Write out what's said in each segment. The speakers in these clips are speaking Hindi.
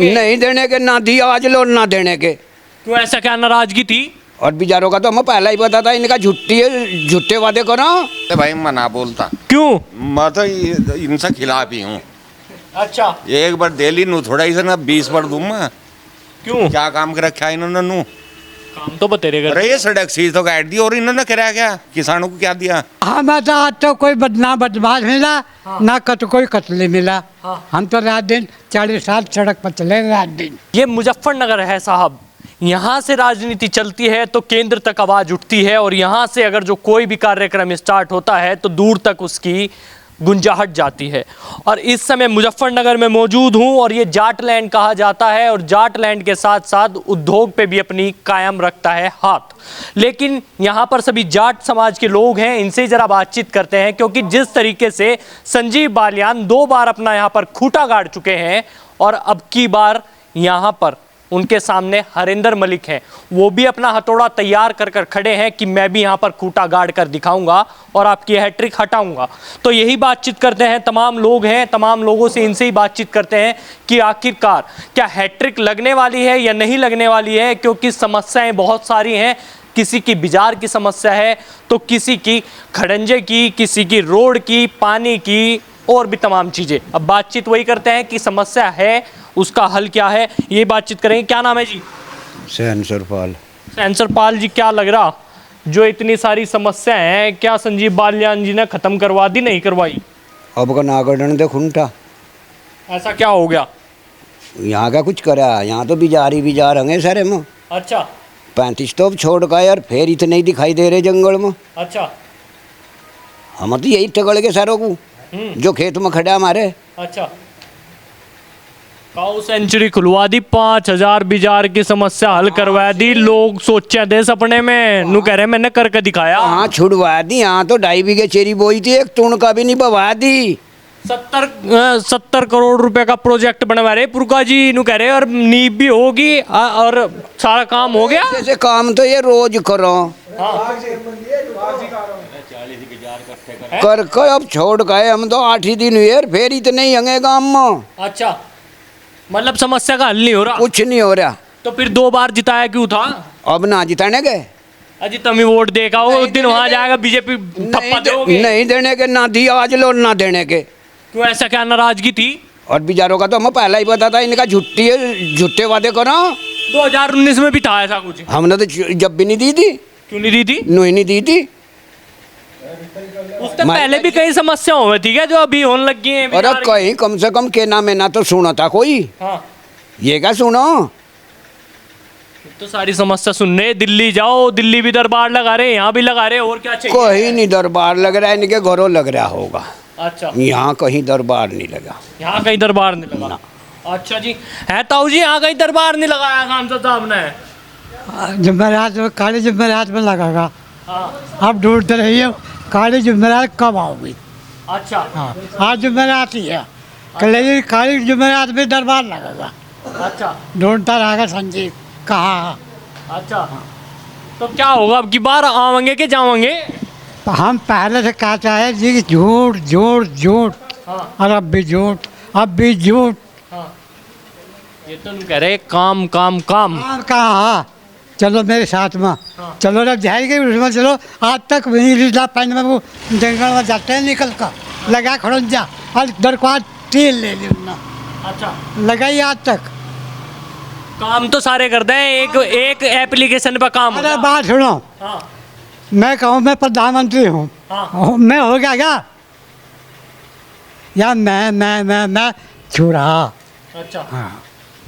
नहीं देने के, ना दिया आज लो ना देने के। क्यों, ऐसा क्या नाराजगी थी? और बेचारों का तो हमें पहला ही पता था, इनका झूठी है, झूठे वादे करो। अरे भाई मना बोलता, क्यों? मैं तो इनसे खिलाफ ही हूँ। अच्छा, एक बार दिल्ली नू थोड़ा ही से ना 20 बार दूँ मैं। क्यों? क्या काम कर रखा है इन्होंने नू? काम तो बतेरे कर। अरे ये सड़क सीध तो काट दी, और इन्होंने करा क्या? किसानों को क्या दिया? हमें तो आज तो कोई ना बदमाश मिला, ना कोई कत्ले मिला। हम तो रात दिन 40 साल सड़क पर चले, रात दिन। ये मुजफ्फरनगर है साहब, यहाँ से राजनीति चलती है तो केंद्र तक आवाज उठती है, और यहाँ से अगर जो कोई भी कार्यक्रम स्टार्ट होता है तो दूर तक उसकी गुंजाहट जाती है। और इस समय मुजफ्फरनगर में मौजूद हूँ, और ये जाट लैंड कहा जाता है, और जाट लैंड के साथ साथ उद्योग पे भी अपनी कायम रखता है हाथ। लेकिन यहाँ पर सभी जाट समाज के लोग हैं, इनसे ज़रा बातचीत करते हैं, क्योंकि जिस तरीके से संजीव बालियान 2 बार अपना यहाँ पर खूंटा गाड़ चुके हैं, और अब की बार यहाँ पर उनके सामने हरिंदर मलिक हैं, वो भी अपना हथौड़ा तैयार कर कर खड़े हैं कि मैं भी यहाँ पर खूंटा गाड़ कर दिखाऊंगा और आपकी हैट्रिक हटाऊंगा। तो यही बातचीत करते हैं, तमाम लोग हैं, तमाम लोगों से इनसे ही बातचीत करते हैं कि आखिरकार क्या हैट्रिक लगने वाली है या नहीं लगने वाली है, क्योंकि समस्याएं बहुत सारी हैं। किसी की बिजार की समस्या है, तो किसी की खड़ंजे की, किसी की रोड की, पानी की, और भी तमाम चीज़ें। अब बातचीत वही करते हैं कि समस्या है, उसका हल क्या है, ये बातचीत करेंगे। क्या नाम है जी? सेंसरपाल। सेंसरपाल जी, क्या लग रहा जो इतनी सारी समस्याएं हैं, क्या संजीव बालियान जी ने खत्म करवा दी, नहीं करवाई? अब का नागरण दे खुंटा, ऐसा क्या हो गया? यहाँ का कुछ करा, यहाँ तो बिजार हंगे सारे में। अच्छा 35 तो छोड़ का यार, फिर इतने ही दिखाई दे रहे जंगल में। अच्छा हम तो यही टकड़ के सारों को जो खेत में खड़ा हमारे। अच्छा, काऊ सेंचुरी खुलवा दी, 5000 बिजार की समस्या हल करवा दी। लोग सोचे दे सपने में, नू कह रहे मैंने करके दिखाया। हाँ छुड़वा दी, यहाँ तो 2.5 बीघे चेरी बोई थी, एक टूण का भी नहीं बवा दी। 70 करोड़ रुपए का प्रोजेक्ट बनवा रहे पुरका जी, नू कह रहे, और नींव भी होगी और सारा काम हो गया। जैसे काम तो ये रोज करो कर कर, अब छोड़ गए हम तो 8 ही दिन हुए, फिर इतने ही हंगे गाँव में। अच्छा, मतलब समस्या का हल नहीं हो रहा? कुछ नहीं हो रहा। तो फिर 2 बार जिताया क्यों था? अब ना जिताने गए, अजी तुम वोट देगा, वो उस दिन वहां जाएगा बीजेपी थप्पा दोगे? नहीं देने के, ना दिया आज लो ना देने के। क्यों, ऐसा क्या नाराजगी थी? और बेचारों का तो हमें पहला ही पता था, इनका झूठी है, झूठे वादे करो। 2019 में भी था ऐसा कुछ? हमने तो जब भी नहीं दी थी। क्यों नहीं दी थी? नहीं नहीं दी थी। उससे पहले भी कई समस्या हुई थी क्या जो अभी होने लगी हैं? अरे कहीं कम से कम के नाम है ना तो सुना था कोई। हाँ, ये क्या सुनो, तो सारी समस्या सुनने दिल्ली जाओ, दिल्ली भी दरबार लगा रहे, यहाँ भी लगा रहे, और क्या चाहिए? कहीं नहीं दरबार लग रहा है, इनके घरों लग रहा होगा। अच्छा, यहाँ कहीं दरबार नहीं लगा। यहाँ कहीं दरबार नहीं लगा? अच्छा जी, है ताऊ जी, यहाँ कहीं दरबार नहीं लगाया सांसद साहब ने? जुमेरात में, काली जुमेरात में लगेगा। हाँ, आप ढूंढते रहिए काली जुमेरात कब आओगी। अच्छा हाँ, आज जुमेरात ही है, कल काली जुमेरात में दरबार लगेगा। अच्छा ढूंढता रहेगा संजीव कहाँ। अच्छा, तो क्या होगा अब की बार, आवेंगे कि जावेंगे? तो हम पहले से कहते हैं जी, झूठ झूठ झूठ, हाँ और अब भी झूठ, अब भी झूठ। हाँ, ये तो नहीं कह रहे काम काम काम। और कहाँ, चलो मेरे साथ में, चलो ना जाएंगे उसमें, चलो। आज तक पैन में वो जंगल में जाते हैं, निकल कर लगा खड़ंजा और दरख्वास्त तेल ले ली उन्होंने, अच्छा, लगाई आज तक। काम तो सारे करते हैं, एक एप्लीकेशन पर काम अरे होगा। बात सुनो, हाँ मैं कहूँ मैं प्रधानमंत्री हूँ, हाँ, मैं हो गया क्या? या मैं छू रहा। अच्छा, हाँ,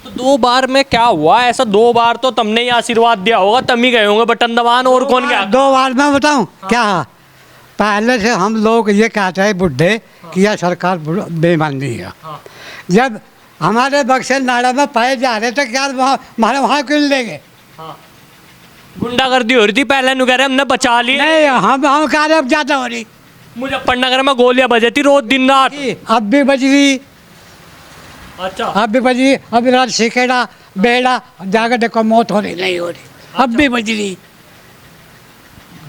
तो 2 बार में क्या हुआ ऐसा? 2 बार तो तुमने ही आशीर्वाद दिया होगा, तुम ही गए होंगे बटन दबान, और कौन गया? 2 बार मैं बताऊँ क्या? पहले से हम लोग ये कहते हैं बुढ़े कि यह सरकार बेईमानी है। हाँ। जब हमारे बक्से नाड़ा में पाए जा रहे थे, क्या हमारे वहाँ क्यों लेंगे? हाँ, गुंडागर्दी हो रही थी पहले, नु कह रहे हमने बचा लिए। नहीं, हम कह रहे अब ज़्यादा हो रही। मुजफ्फरनगर में गोलियां बजती रोज दिन रात। अब भी बज रही, अच्छा, अब भी बज रही, अब रात सिकेड़ा बेड़ा जाकर देखो मौत हो रही, नहीं हो रही, अब भी बज रही।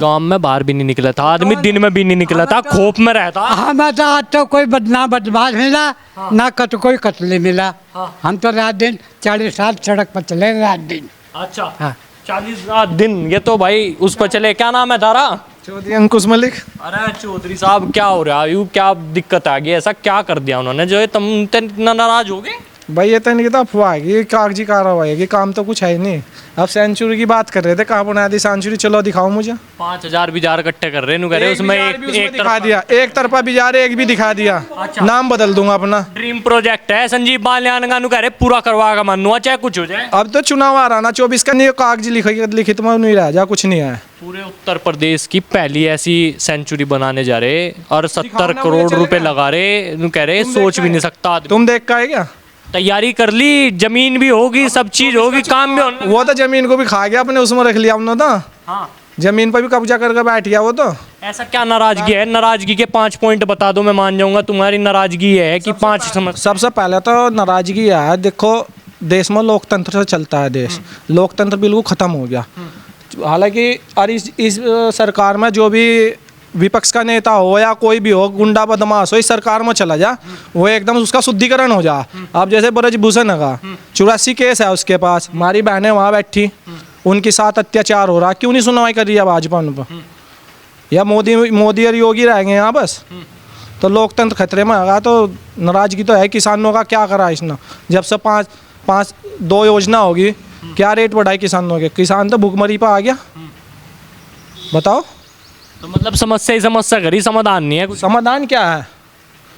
गांव में बाहर भी नहीं निकला था आदमी, दिन में भी नहीं निकला था, खौफ में रहता। हमें तो आज तो कोई ना बदमाश मिला ना कोई कत्ले मिला। हम तो रात दिन 40 साल सड़क पर चले रात दिन। अच्छा हाँ। 40 रात दिन, ये तो भाई उस पर चले। क्या नाम है तारा? चौधरी अंकुश मलिक। अरे चौधरी साहब, क्या हो रहा है? क्या दिक्कत आ गई? ऐसा क्या कर दिया उन्होंने जो तुम इतना नाराज हो गए? भाई ये तो नहीं था अफवाह है कि कागजी कार्रवाई है कि काम तो कुछ है ही नहीं। अब सेंचुरी की बात कर रहे थे, कहाँ बना दी सेंचुरी? चलो दिखाओ मुझे। 5000 बिजार इकट्ठे कर रहे हैं उसमें एक दिखा दिया, एक तरफा बिजार एक भी दिखा दिया। अच्छा। नाम बदल दूंगा अपना। ड्रीम प्रोजेक्ट है संजीव बालियान का, कह रहे पूरा करवा का मानूंगा चाहे कुछ हो जाए। अब तो चुनाव आ रहा ना 24 का, नहीं कागजी लिखित में नहीं रह जा, कुछ नहीं है। पूरे उत्तर प्रदेश की पहली ऐसी सेंचुरी बनाने जा रहे और 70 दिखाओ ना, करोड़ मुझे रुपए चलेगा। लगा रहे, कह रहे सोच भी नहीं सकता आदमी। तुम देख का है क्या? तैयारी कर ली, जमीन भी होगी, सब चीज होगी, काम भी होना। वो तो जमीन को भी खा गया अपने, उसमें रख लिया हमने तो। हाँ। जमीन पर भी कब्जा करके बैठ गया वो तो। ऐसा क्या नाराजगी है? नाराजगी के 5 पॉइंट बता दो, मैं मान जाऊंगा तुम्हारी नाराजगी है कि 5 समझ। सबसे पहले तो नाराजगी है, देखो देश में लोकतंत्र से चलता है देश, लोकतंत्र बिल्कुल खत्म हो गया। हालांकि और इस सरकार में जो भी विपक्ष का नेता हो या कोई भी हो, गुंडा बदमाश हो, इस सरकार में चला जा, वो एकदम उसका शुद्धिकरण हो जा। अब जैसे ब्रजभूषण का 84 केस है उसके पास, हमारी बहनें वहाँ बैठी, उनके साथ अत्याचार हो रहा, क्यों नहीं सुनवाई कर रही है भाजपा उन पर? या मोदी और योगी रहेंगे यहाँ बस? तो लोकतंत्र खतरे में आगा। तो नाराजगी तो है। किसानों का क्या करा इसने? जब से पाँच 2 योजना होगी, क्या रेट बढ़ाए किसानों के? किसान तो भूखमरी पर आ गया। बताओ। तो मतलब समस्या ही समस्या करी, समाधान नहीं है कुछ। समाधान क्या है?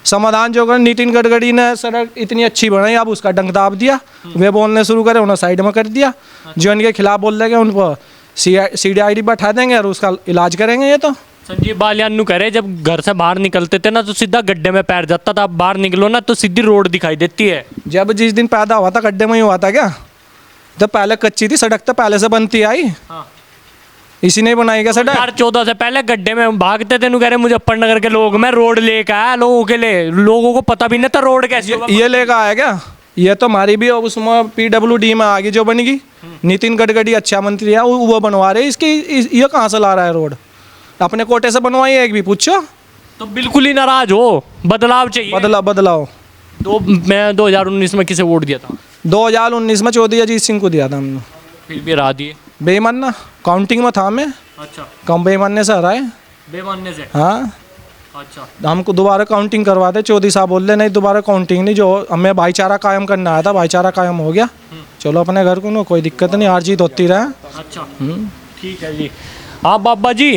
समाधान जो कर नितिन गडकरी ने सड़क इतनी अच्छी बनाई, अब उसका डंक दाब दिया। वे बोलने शुरू करे, उन्हें साइड में कर दिया। जो इनके खिलाफ बोल देंगे उन पर CID बैठा देंगे और उसका इलाज करेंगे। ये तो संजीव बालियान नु कह रहे जब घर से बाहर निकलते थे ना तो सीधा गड्ढे में पैर जाता था, अब बाहर निकलो ना तो सीधी रोड दिखाई देती है। जब जिस दिन पैदा हुआ था गड्ढे में ही हुआ था क्या? तो पहले कच्ची थी सड़क, तो पहले से बनती आई। इसी ने बनाई क्या सड़क? 2014 से पहले गड्ढे में भागते थे। नु कह रहे मुजफ्फरनगर के लोग, मैं रोड लेके आया लोगों के लिए, लोगों को पता भी नहीं था रोड कैसी होगा। ये लेकर आया क्या? ये तो हमारी भी उसमें PWD में आगे जो बनेगी, नितिन गडकरी अच्छा मंत्री है, वो बनवा रहे। ये कहाँ से ला रहा है रोड? अपने कोटे से बनवाई है, एक भी पूछो। तो बिल्कुल ही नाराज हो, बदलाव चाहिए। बदलाओ। मैं 2019 में किसे वोट दिया था? 2019 में चौधरी अजीत सिंह को दिया था हमने। फिर भी हरा दिए। बेईमान ना, काउंटिंग में था मैं, अच्छा, कम बेईमानने से हराए। बेमानने से। हाँ, अच्छा। हमको दोबारा काउंटिंग करवाते। चौधरी साहब बोल रहे नहीं दोबारा काउंटिंग नहीं, जो हमें भाईचारा कायम करना आया था, भाईचारा कायम हो गया। चलो अपने घर को ना, कोई दिक्कत नहीं, हार जीत होती रहे। अच्छा, ठीक है जी। हाँ बाबा जी।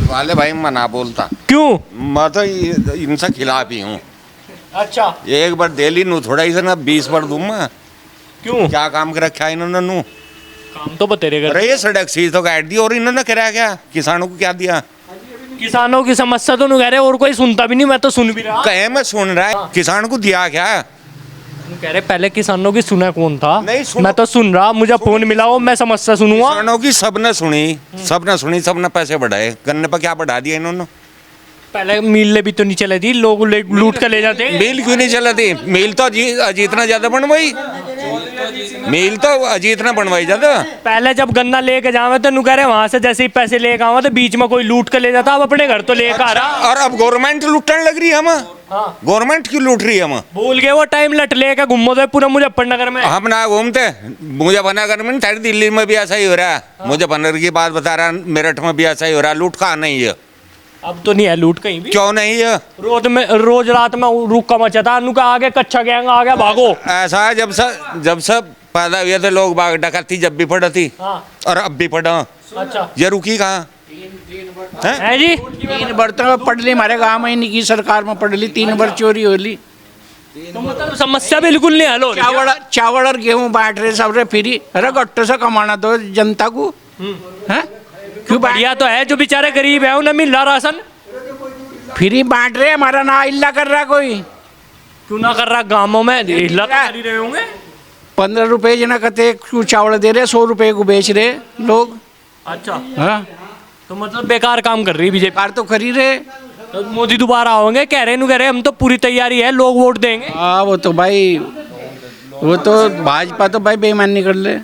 वाले भाई मैं ना बोलता, क्यों? मैं तो इनसे खिलाफ ही हूँ। अच्छा, एक बार दिल्ली नू थोड़ा ही से ना 20 बार दूँ मैं। क्यों? क्या काम कर रखा है इन्होंने नू? काम तो बतेरे कर। अरे ये सड़क सीध तो काट दी, और इन्होंने करा क्या? किसानों को क्या दिया? किसानों की समस्या तो नहीं कह रहे और कोई सुनता भी नहीं, मैं तो सुन भी रहा। कहे मैं सुन रहा है, किसान को दिया क्या? कह रहे पहले किसानों की सुना कौन था? नहीं सुनो। मैं तो सुन रहा, मुझे फोन मिला हो, मैं समस्या सुनूंगा। किसानों की सबने सुनी, सबने पैसे बढ़ाए। गन्ने पर क्या बढ़ा दिया इन्होंने? पहले मिल भी तो नहीं चले थी, लोग लूट कर ले जाते। मिल क्यों नहीं चला थी? मिल तो अजीत ने ज्यादा बनवाई, मिल तो अजीत ने बनवाई ज्यादा। पहले जब गन्ना लेके जावे तो कह रहे वहां से जैसे ही पैसे लेके आवा तो बीच में कोई लूट कर ले जाता, अब अपने घर तो लेकर आ रहा। और अब गवर्नमेंट लूटने लग रही है हम। गवर्नमेंट क्यों लूट रही है हम? भूल गए वो टाइम, लट लेके घूमो तो पूरा मुजफ्फरनगर में। हम ना घूमते मुजफ्फरनगर में, सारी दिल्ली में भी ऐसा ही हो रहा है। मुजफ्फरनगर की बात बता रहा, मेरठ में भी ऐसा ही हो रहा है। लूट कहाँ नहीं है? अब तो नहीं है लूट कहीं भी। क्यों नहीं है? रोज रात में रुका मचा था, उनका आगे कच्चा गैंग आ गया, भागो। ऐसा है जब सब पैदा हुए थे लोग बाग डकैती जब भी पड़ा थी, और अब भी पड़ा। अच्छा, ये रुकी कहाँ है जी? 3 बार तो पढ़ ली हमारे गाँव में, इनकी सरकार में पढ़ ली, 3 बार चोरी हो ली। तो मतलब समस्या बिल्कुल नहीं हल हो रही। चावल और गेहूँ बांट रहे सब रे फ्री। अरे गट्टे से कमाना दो जनता को, हैं? क्यों बढ़िया तो है, जो बेचारे गरीब है उन्हें मिल रहा राशन, फ्री बांट रहे? हमारा ना इल्ला कर रहा कोई। क्यों ना कर रहा? गाँवों में हिला कर ही रहे होंगे। 15 रुपए जना कहते क्यों चावल दे रहे, 100 रुपए को बेच रहे लोग। अच्छा, हाँ, तो मतलब बेकार काम कर रही बीजेपी। कार तो खरी रहे। तो मोदी दोबारा होंगे, कह रहे हम तो पूरी तैयारी है, लोग वोट देंगे। हाँ, वो तो भाई, वो तो भाजपा तो भाई बेईमानी कर ले।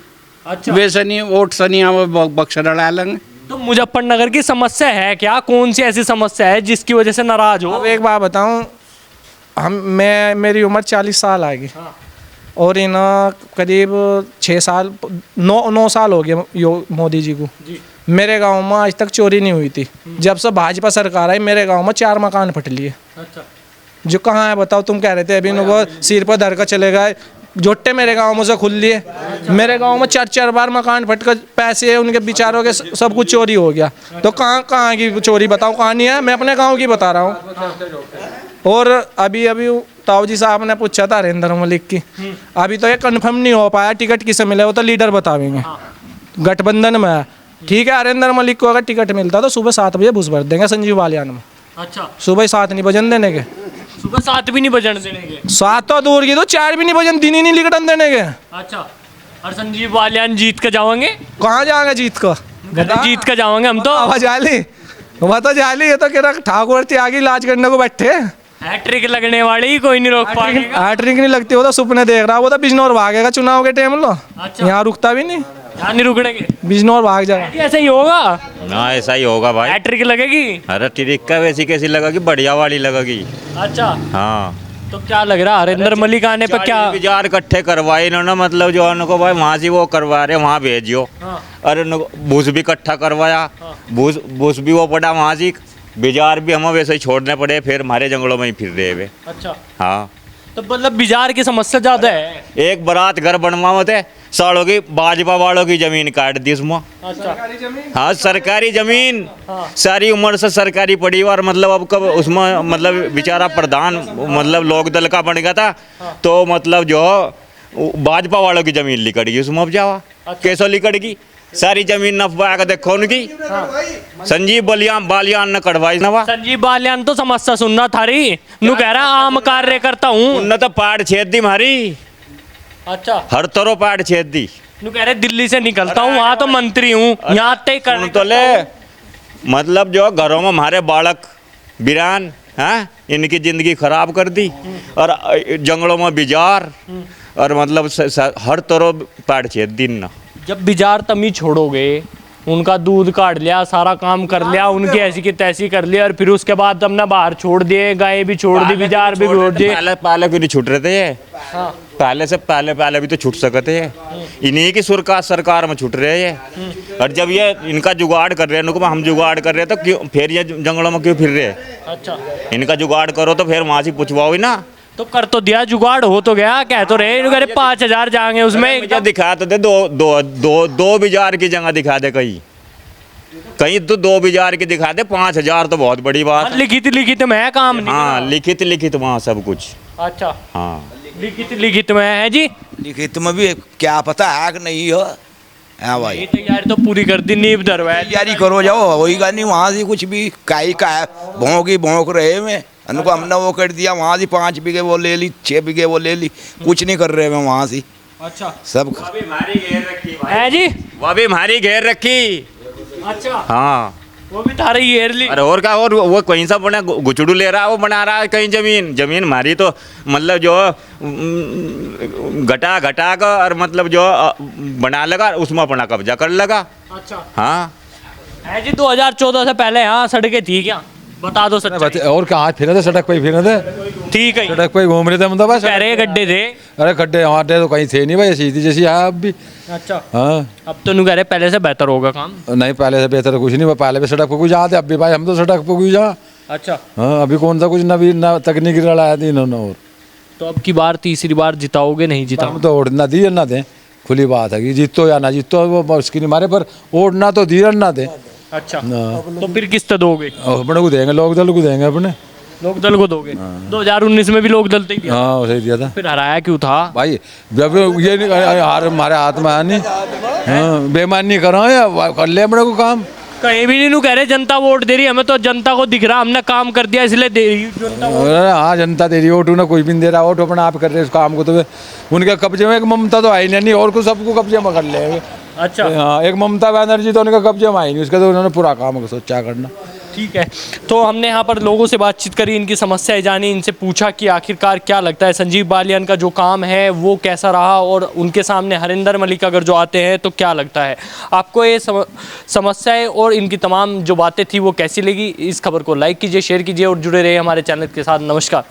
अच्छा, वैसे नहीं वोट से नहीं बक्सा लड़ा लेंगे। तो मुजफ्फरनगर की समस्या है क्या? कौन सी ऐसी समस्या है जिसकी वजह से नाराज हो? अब एक बात बताऊं, मेरी उम्र 40 साल आ गई और इन करीब 6 साल 9 साल हो गए मोदी जी को। मेरे गांव में आज तक चोरी नहीं हुई थी। जब से भाजपा सरकार आई मेरे गांव में 4 मकान फट लिए। अच्छा, जो कहाँ है बताओ? तुम कह रहे थे अभी वो सिर पर धर कर चले गए, जोटे मेरे गांव में से खुल लिए। मेरे गांव में 4 बार मकान फट कर पैसे उनके बेचारों के सब कुछ चोरी हो गया। तो कहाँ की चोरी बताओ? कहाँ नहीं है? मैं अपने गांव की बता रहा हूँ। और अभी ताऊ जी साहब ने पूछा था नरेंद्र मलिक की, अभी तो ये कन्फर्म नहीं हो पाया टिकट किसे मिले, वो तो लीडर बतावेंगे। गठबंधन में है, ठीक है। नरेंद्र मलिक को अगर टिकट मिलता तो सुबह 7 बजे घुस भर देंगे संजीव बालियान में। अच्छा, सुबह 7 नहीं बजन देने के। सुबह 7 भी नहीं बजने देने के? 7 तो दूर की, तो 4 भी नहीं बजन, दिन ही नहीं लिकटन देने के। अच्छा, और संजीव बालियान जीत के जाओगे? कहाँ जाएंगे जीत को? जीत के जाओगे हम तो। आवाज आली वह तो जाली, ये तो कह रहा ठाकुर त्यागी लाज करने को बैठे। हैट्रिक लगने वाली कोई नहीं रोक पाएगा। हैट्रिक नहीं लगती, वो तो सपने देख रहा, वो तो बिजनौर भागेगा चुनाव के टाइम। लो अच्छा। यहाँ रुकता भी नहीं, यहाँ नहीं रुकने के, बिजनौर भाग जाएगा। ऐसा ही होगा? ना ऐसा ही होगा भाई। हैट्रिक लगेगी? अरे टिरिक्का वैसी कैसी लगेगी, बढ़िया वाली लगेगी। अच्छा, हाँ, तो क्या लग रहा है नरेंद्र मलिक आने पर क्या? 40 बाजार इकट्ठे करवाए इन्होंने, मतलब जो उनको भाई वहाँ से वो करवा रहे वहाँ भेजियो। अरे भूस भी इकट्ठा करवाया, भूस भी वो पड़ा वहाँ से, बाजार भी हमें वैसे ही छोड़ने पड़े, फिर हमारे जंगलों में ही फिर रहे वे। अच्छा, हाँ, तो मतलब बाजार की समस्या ज्यादा है। एक बारात घर बनवा थे, सालों की भाजपा वालों की जमीन काट दी उसमें। अच्छा, हाँ, सरकारी जमीन सारी उम्र से सरकारी पड़ी, और मतलब अब कब उसमें मतलब बेचारा प्रधान मतलब लोक दल का बन गया था, तो मतलब जो भाजपा वालों की जमीन लिकड़ गई उसमें। अब जावा कैसे लिकड़ गई? सारी जमीन नफवा का देखो उनकी। संजीव बालियान ने कटवाई नवा। संजीव बालियान तो समस्या सुनना थारी नु कह रहा आम कार्यकर्ता हूँ। उनने तो पाड़ छेद दी हमारी, अच्छा, हर तरह पाड़ छेद दी। नु कह रहे दिल्ली से निकलता हूँ, वहाँ तो मंत्री हूँ, यहाँ तय कर तो ले मतलब जो घरों में हमारे बालक बिरान हैं, इनकी जिंदगी खराब कर दी, और जंगलों में बाजार, और मतलब हर तरह पाड़ छेद दी ना। जब बाजार तमी छोड़ोगे, उनका दूध काट लिया, सारा काम कर लिया, उनकी ऐसी की तैसी कर लिया, और फिर उसके बाद हमने बाहर छोड़ दिए, गाय भी छोड़ दी, बाजार भी छोड़ दिए। पहले क्यों नहीं छूट रहे थे ये? पहले से पहले भी तो छूट सकते हैं, इन्हीं की सरकार में छूट रहे हैं। और जब ये इनका जुगाड़ कर रहे हैं, इनको हम जुगाड़ कर रहे हैं, तो क्यों फिर ये जंगलों में क्यों फिर रहे हैं? अच्छा, इनका जुगाड़ करो तो फिर वहाँ से पूछवाओ ही ना। तो कर तो दिया, जुगाड़ हो तो गया, कह तो रहे 5,000 जाएंगे उसमें। क्या दिखा तो दे, दो बाजार की जगह दिखा दे, कहीं तो 2 बाजार की दिखा दे, 5,000 तो बहुत बड़ी बात। लिखित में है काम नहीं? हाँ, लिखित वहाँ सब कुछ। अच्छा, हाँ, लिखित में है जी। लिखित में भी क्या पता है कि नहीं हो। हाँ भाई, ये तैयारी तो पूरी कर दी, नींव धरवाया। तैयारी करो, जाओ, वही का नहीं वहाँ से कुछ भी काई का है, भोंक रहे में उनको हमने वो कर दिया, वहाँ से 5 बीघे वो ले ली, 6 बीघे वो ले ली, कुछ नहीं कर रहे हैं वहाँ से। अच्छा, सब हमारी घेर रखी है जी, वो भी हमारी घेर रखी। अच्छा, हाँ, वो भी थारी घेर ली। अरे और क्या, और वो कहीं सा बना गुचड़ू ले रहा है, वो बना रहा है कहीं जमीन हमारी तो मतलब जो घटा का, और मतलब जो बना लगा उसमें अपना कब्जा कर लगा। अच्छा, हाँ है जी। 2014 से पहले यहाँ सड़कें थी क्या? बता दो सच्चाई। और कहाँ फिरे थे? सड़क पे ही फिरे थे, ठीक है, सड़क पे ही घूम रहे थे हम तो बस। कह रहे गड्ढे थे। अरे गड्ढे हमारे तो कहीं थे नहीं भाई, सीधी जैसी है अब भी। अच्छा, हाँ, अब तो नहीं कह रहे पहले से बेहतर होगा काम। नहीं पहले से बेहतर कुछ नहीं, पहले भी सड़क पे कुछ जाते, अब भी भाई हम तो सड़क पे कुछ जा। अच्छा, हाँ, अभी कौन सा कुछ ना तकनीकी लड़ाया थी इन्होंने। और तो अब की बार तीसरी बार जिताओगे? नहीं जिताओ हम तो वोट ना दिए ना दें, खुली बात है कि जीतो या ना जीतो, वो उसकी नहीं मारे, पर वोट ना तो दिए ना दें। अच्छा, तो फिर किस तरह दोगे? अपने को देंगे, लोक दल को देंगे, अपने लोक दल को दोगे? 2019 में भी लोक दल ही दिया। हाँ, उसे दिया था फिर हराया क्यों था भाई? जब ये नहीं हार हमारे हाथ में है नहीं। हाँ, बेईमानी करो या कर ले अपने को काम। कहीं भी नहीं कह रहे जनता वोट दे रही, हमें तो जनता को दिख रहा हमने काम कर दिया इसलिए दे रही जनता वोट। हाँ, जनता दे रही वोट, उन्हें कोई भी नहीं दे रहा वोट, अपना आप कर रहे उस काम को। तो उनके कब्जे में एक ममता तो आई नहीं, और कुछ सबको कब्जे में कर लेंगे। अच्छा, हाँ, एक ममता बनर्जी तो उनके कब्जे में आई नहीं, उसका तो उन्होंने पूरा काम सोचा करना। ठीक है, तो हमने यहाँ पर लोगों से बातचीत करी, इनकी समस्याएं जानी, इनसे पूछा कि आखिरकार क्या लगता है संजीव बालियान का जो काम है वो कैसा रहा, और उनके सामने हरिंदर मलिक अगर जो आते हैं तो क्या लगता है। आपको ये समस्याएं और इनकी तमाम जो बातें थी वो कैसी लगी, इस खबर को लाइक कीजिए, शेयर कीजिए और जुड़े रहिए हमारे चैनल के साथ। नमस्कार।